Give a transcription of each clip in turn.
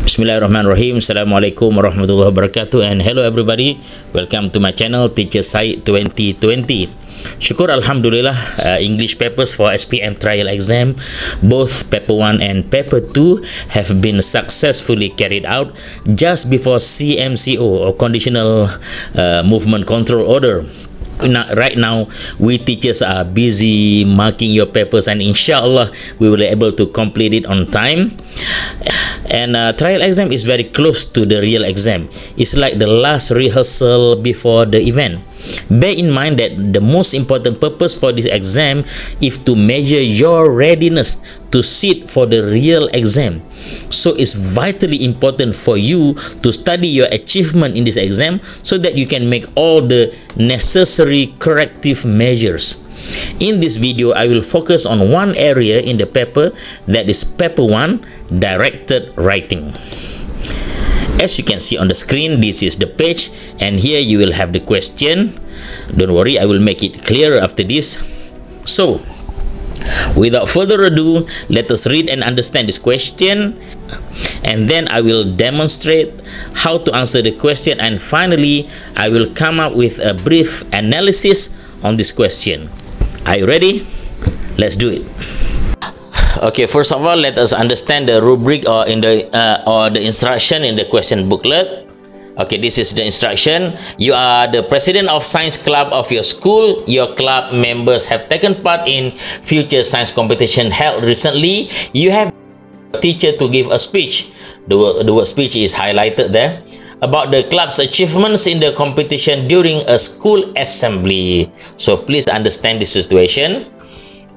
Bismillahirrahmanirrahim. Assalamualaikum warahmatullahi wabarakatuh. And hello everybody. Welcome to my channel Teacher Syed 2020. Syukur Alhamdulillah, English papers for SPM trial exam, both paper 1 and paper 2 have been successfully carried out just before CMCO or Conditional Movement Control Order. Right now we teachers are busy marking your papers, and inshallah we will be able to complete it on time. And trial exam is very close to the real exam. It's like the last rehearsal before the event. Bear in mind that the most important purpose for this exam is to measure your readiness to sit for the real exam. So it's vitally important for you to study your achievement in this exam so that you can make all the necessary corrective measures. In this video, I will focus on one area in the paper, that is paper 1, directed writing. As you can see on the screen, this is the page, and here you will have the question. Don't worry, I will make it clearer after this. So, without further ado, let us read and understand this question, and then I will demonstrate how to answer the question, and finally, I will come up with a brief analysis on this question. Are you ready? Let's do it. Okay, first of all, let us understand the rubric or the instruction in the question booklet. Okay, this is the instruction. You are the president of science club of your school. Your club members have taken part in future science competition held recently. You have a teacher to give a speech. The word speech is highlighted there, about the club's achievements in the competition during a school assembly. So please understand this situation.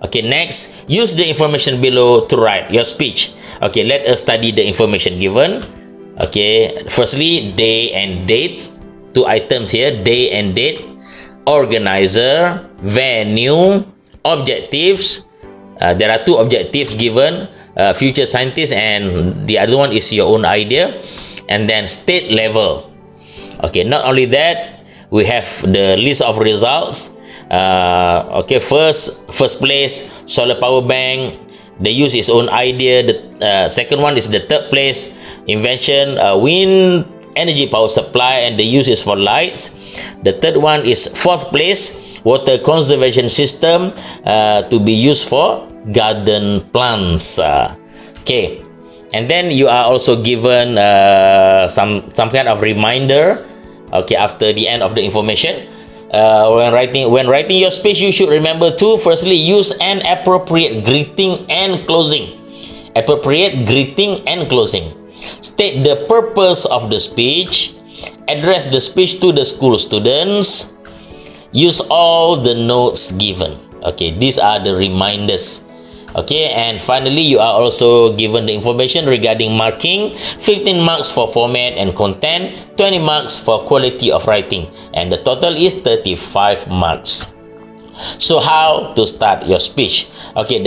Okay, next, use the information below to write your speech. Okay, let us study the information given. Okay, firstly, day and date. Two items here, day and date. Organizer, venue, objectives. There are two objectives given, future scientist, and the other one is your own idea. And then state level. Okay, not only that, we have the list of results. Okay, first place, solar power bank. The use is own idea. The second one is the third place, invention, wind energy power supply, and the use is for lights. The third one is fourth place, water conservation system, to be used for garden plants. Okay, and then you are also given some kind of reminder. Okay, after the end of the information. When writing your speech, you should remember to firstly use an appropriate greeting and closing. Appropriate greeting and closing. State the purpose of the speech. Address the speech to the school students. Use all the notes given. Okay, these are the reminders. Okay, and finally, you are also given the information regarding marking. 15 marks for format and content, 20 marks for quality of writing, and the total is 35 marks. So how to start your speech? Okay,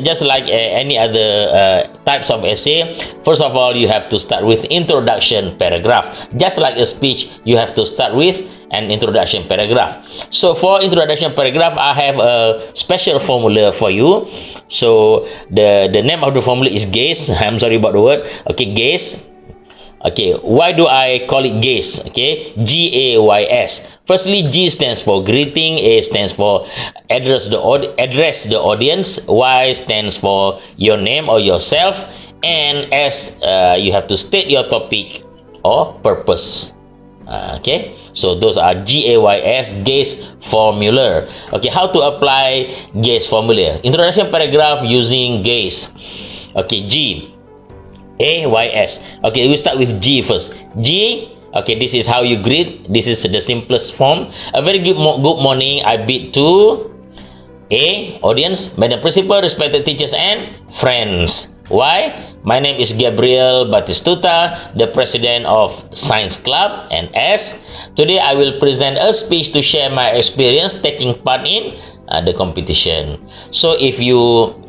just like any other types of essay, first of all, you have to start with introduction paragraph. Just like a speech, you have to start with an introduction paragraph. So for introduction paragraph, I have a special formula for you. So the name of the formula is GAZE. I'm sorry about the word. Okay, GAZE. Okay, why do I call it GAZE? Okay, GAYS. Firstly, G stands for greeting, A stands for address the audience, Y stands for your name or yourself, and S, you have to state your topic or purpose. Okay, so those are GAYS, GAZE formula. Okay, how to apply GAZE formula? Introduction paragraph using GAZE. Okay, G A Y S. Okay, we start with G first. G. Okay, this is how you greet. This is the simplest form. A very good morning. I bid to A, audience, Madam Principal, respected teachers and friends. Y, my name is Gabriel Batistuta, the president of Science Club. And S, today I will present a speech to share my experience taking part in the competition. So if you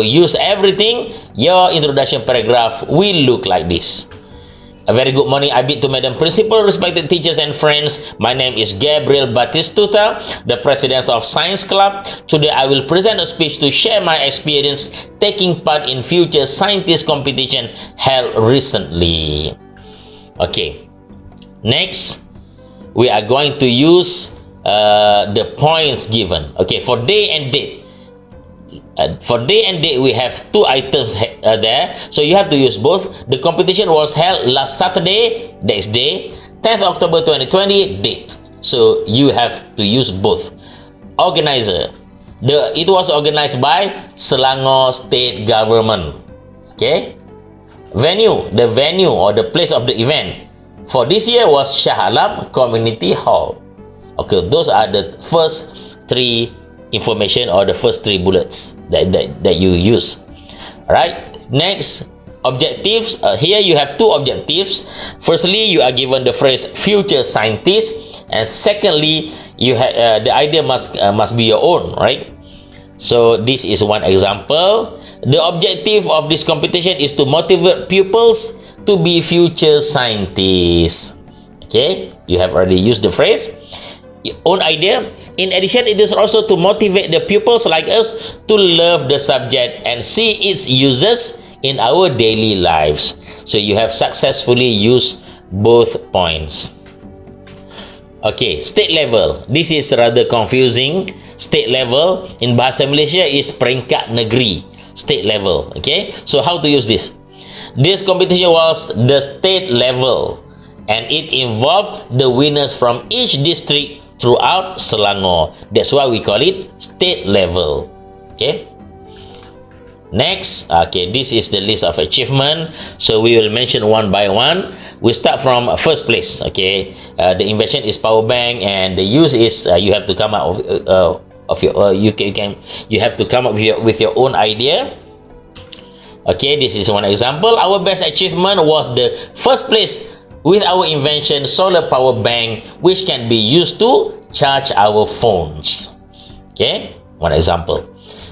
use everything, your introduction paragraph will look like this. A very good morning, I bid to Madam Principal, respected teachers and friends. My name is Gabriel Batistuta, the President of Science Club. Today I will present a speech to share my experience taking part in future scientist competition held recently. Okay, next we are going to use the points given. Okay, for day and date. For day and date, we have two items there, so you have to use both. The competition was held last Saturday, next day, 10th October 2020, date. So you have to use both. Organizer, it was organized by Selangor State Government. Okay. Venue, the venue or the place of the event for this year was Shah Alam Community Hall. Okay, those are the first three information or the first three bullets that you use. All right, next, objectives. Here you have two objectives. Firstly, you are given the phrase future scientist, and secondly, you have the idea must be your own, right? So this is one example. The objective of this competition is to motivate pupils to be future scientists. Okay, you have already used the phrase own idea. In addition, it is also to motivate the pupils like us to love the subject and see its uses in our daily lives. So you have successfully used both points. Okay, state level. This is rather confusing. State level in Bahasa Malaysia is peringkat negeri. State level. Okay, so how to use this? This competition was the state level, and it involved the winners from each district throughout Selangor. That's why we call it state level. Okay. Next, okay, this is the list of achievement. So we will mention one by one. We start from first place. Okay, the invention is power bank, and the use is you have to come up of your you have to come up with your own idea. Okay, this is one example. Our best achievement was the first place with our invention solar power bank, which can be used to charge our phones. Okay, one example.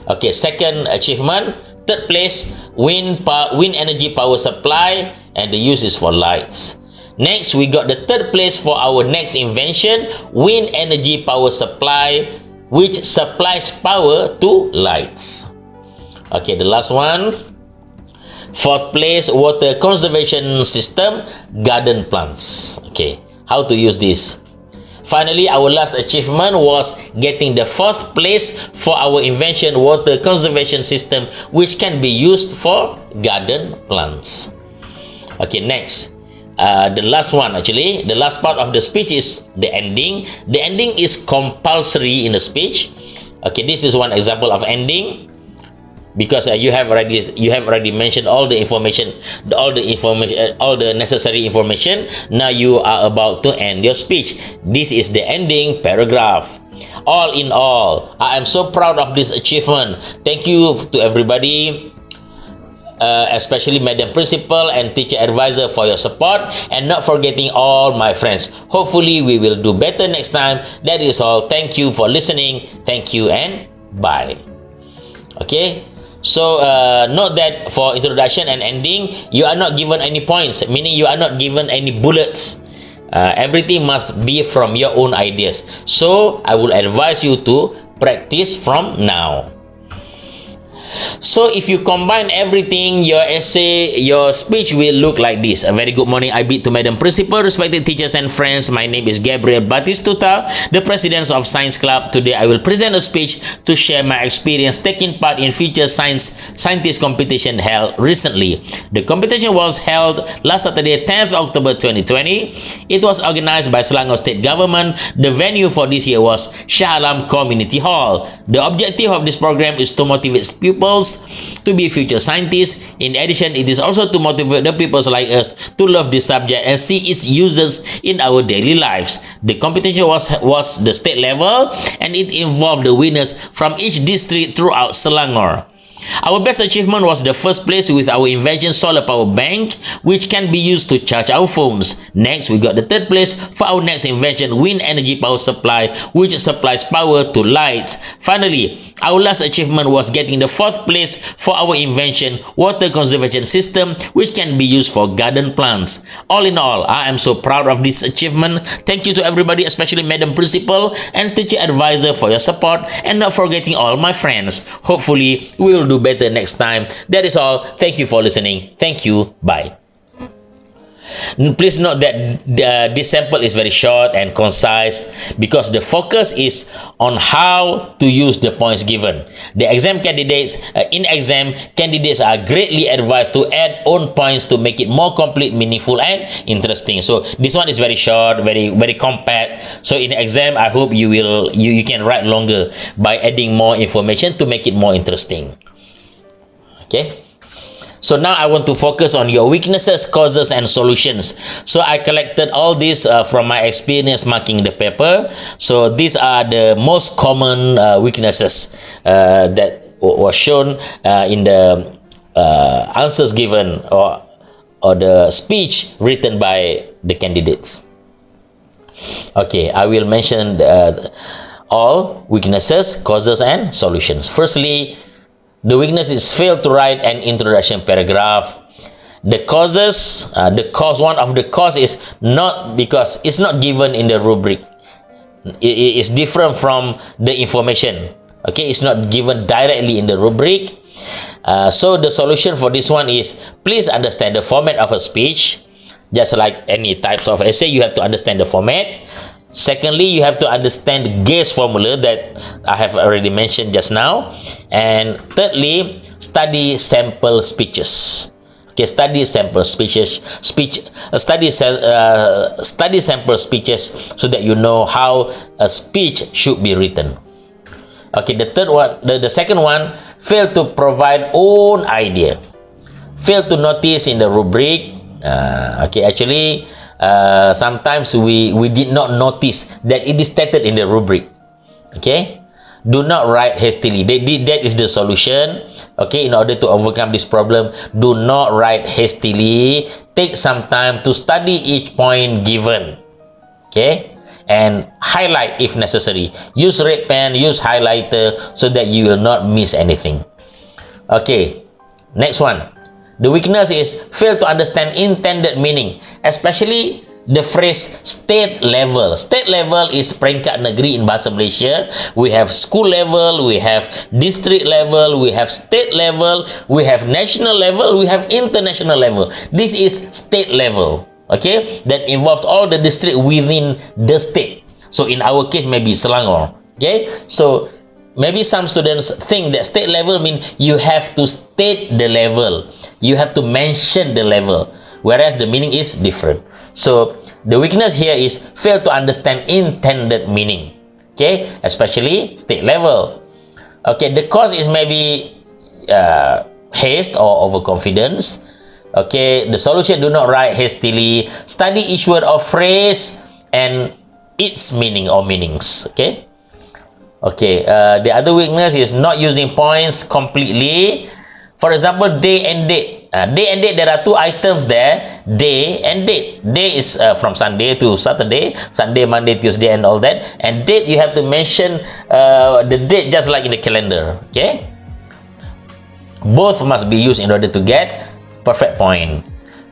Okay, second achievement, third place, wind energy power supply, and the use is for lights. Next, we got the third place for our next invention, wind energy power supply, which supplies power to lights. Okay, the last one, fourth place, water conservation system, garden plants. Okay, how to use this? Finally, our last achievement was getting the fourth place for our invention, water conservation system, which can be used for garden plants. Okay, next, the last one, actually, the last part of the speech is the ending. The ending is compulsory in the speech. Okay, this is one example of ending. Because you have already mentioned all the information, all the necessary information. Now you are about to end your speech. This is the ending paragraph. All in all, I am so proud of this achievement. Thank you to everybody, especially Madam Principal and Teacher Advisor for your support, and not forgetting all my friends. Hopefully we will do better next time. That is all. Thank you for listening. Thank you and bye. Okay. So note that for introduction and ending, you are not given any points, meaning you are not given any bullets. Everything must be from your own ideas. So I will advise you to practice from now. So if you combine everything, your essay, your speech will look like this. A very good morning, I bid to Madam Principal, respected teachers and friends. My name is Gabriel Batistuta, the President of Science Club. Today I will present a speech to share my experience taking part in future scientist competition held recently. The competition was held last Saturday, 10th October 2020. It was organized by Selangor State Government. The venue for this year was Shah Alam Community Hall. The objective of this program is to motivate pupils to be future scientists. In addition, it is also to motivate the people like us to love this subject and see its uses in our daily lives. The competition was the state level, and it involved the winners from each district throughout Selangor. Our best achievement was the first place with our invention solar power bank, which can be used to charge our phones. Next, we got the third place for our next invention, wind energy power supply, which supplies power to lights. Finally, Our last achievement was getting the 4th place for our invention, water conservation system, which can be used for garden plants. All in all, I am so proud of this achievement. Thank you to everybody, especially Madam Principal and Teacher Advisor for your support, and not forgetting all my friends. Hopefully, we will do better next time. That is all. Thank you for listening. Thank you. Bye. Please note that this sample is very short and concise because the focus is on how to use the points given. The exam candidates, in exam, candidates are greatly advised to add own points to make it more complete, meaningful, and interesting. So this one is very short, very compact. So in exam, I hope you can write longer by adding more information to make it more interesting. Okay. So now I want to focus on your weaknesses, causes, and solutions. So I collected all this from my experience marking the paper. So these are the most common weaknesses that was shown in the answers given or the speech written by the candidates. Okay, I will mention all weaknesses, causes, and solutions. Firstly, the weakness is failed to write an introduction paragraph. The causes, one of the cause is not because it's not given in the rubric. It is different from the information. Okay, it's not given directly in the rubric. So the solution for this one is please understand the format of a speech. Just like any types of essay, you have to understand the format. Secondly, you have to understand the GASE formula that I have already mentioned just now. And thirdly, study sample speeches. Okay, study sample speeches, study sample speeches so that you know how a speech should be written. Okay, the third one, the second one, fail to provide own idea. Fail to notice in the rubric. Okay, actually, sometimes we did not notice that it is stated in the rubric. Okay, do not write hastily. That is the solution. Okay, in order to overcome this problem, do not write hastily. Take some time to study each point given. Okay, and highlight if necessary. Use red pen, use highlighter so that you will not miss anything. Okay, next one. The weakness is fail to understand intended meaning, especially the phrase state level. State level is peringkat negeri in bahasa Malaysia. We have school level, we have district level, we have state level, we have national level, we have international level. This is state level. Okay, that involves all the district within the state. So in our case, maybe Selangor. Okay, so maybe some students think that state level means you have to state the level. You have to mention the level, whereas the meaning is different. So the weakness here is fail to understand intended meaning. Okay, especially state level. Okay, the cause is maybe haste or overconfidence. Okay, the solution: do not write hastily. Study each word or phrase and its meaning or meanings. Okay. Okay, the other weakness is not using points completely. For example, day and date. Day and date, there are two items there, day and date. Day is from Sunday to Saturday, Sunday, Monday, Tuesday, and all that. And date, you have to mention the date just like in the calendar. Okay, both must be used in order to get perfect point.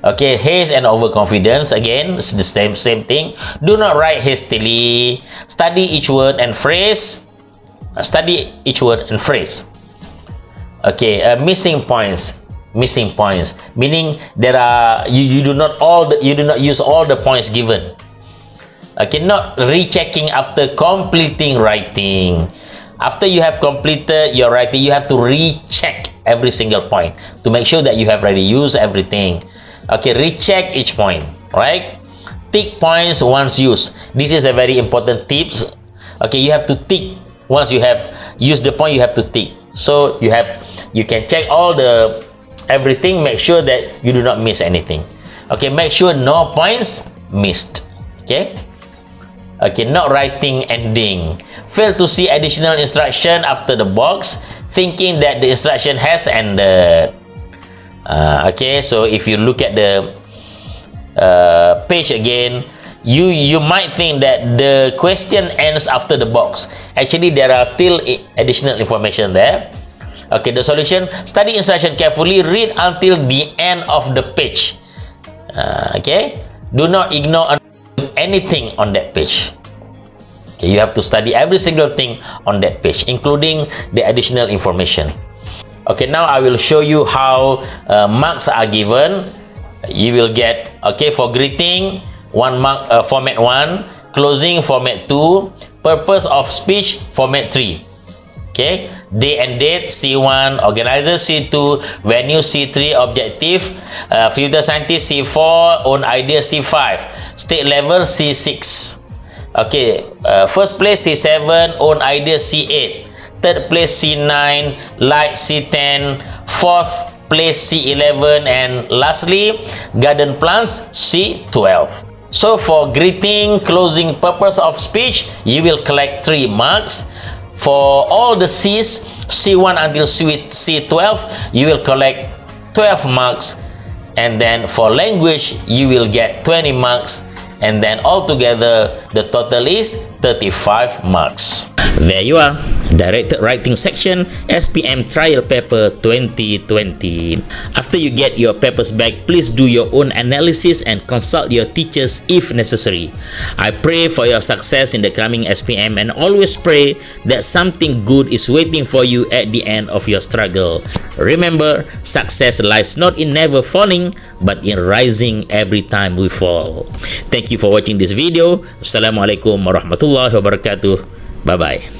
Okay, haste and overconfidence, again, it's the same thing. Do not write hastily. Study each word and phrase. Study each word and phrase. Okay, missing points, meaning there are you do not use all the points given. Okay, not rechecking after completing writing. After you have completed your writing, you have to recheck every single point to make sure that you have already used everything. Okay, recheck each point, right? Tick points once used. This is a very important tip. Okay, you have to tick once you have used the point. You have to tick. So you can check all the everything, make sure that you do not miss anything. Okay, make sure no points missed. Okay, not writing ending. Fail to see additional instruction after the box, thinking that the instruction has ended. Okay, so if you look at the page again, you might think that the question ends after the box. Actually, there are still additional information there. Okay, the solution: study instruction carefully, read until the end of the page. Okay, do not ignore anything on that page. Okay, you have to study every single thing on that page, including the additional information. Okay, now I will show you how marks are given. You will get, okay, for greeting, 1 mark, format 1, closing, format 2, purpose of speech, format 3. Okay, day and date, C1, organizer, C2, venue, C3, objective, future scientist, C4, own idea, C5, state level, C6. Okay, first place, C7, own idea, C8, third place, C9, light, C10, fourth place, C11, and lastly, garden plants, C12. So for greeting, closing, purpose of speech, you will collect 3 marks. For all the C's, C1 until C12, you will collect 12 marks. And then for language, you will get 20 marks. And then altogether, the total is 35 marks. There you are, directed writing section, SPM trial paper 2020. After you get your papers back, please do your own analysis and consult your teachers if necessary. I pray for your success in the coming SPM, and always pray that something good is waiting for you at the end of your struggle. Remember, success lies not in never falling, but in rising every time we fall. Thank you for watching this video. Assalamualaikum warahmatullahi wabarakatuh. Bye-bye.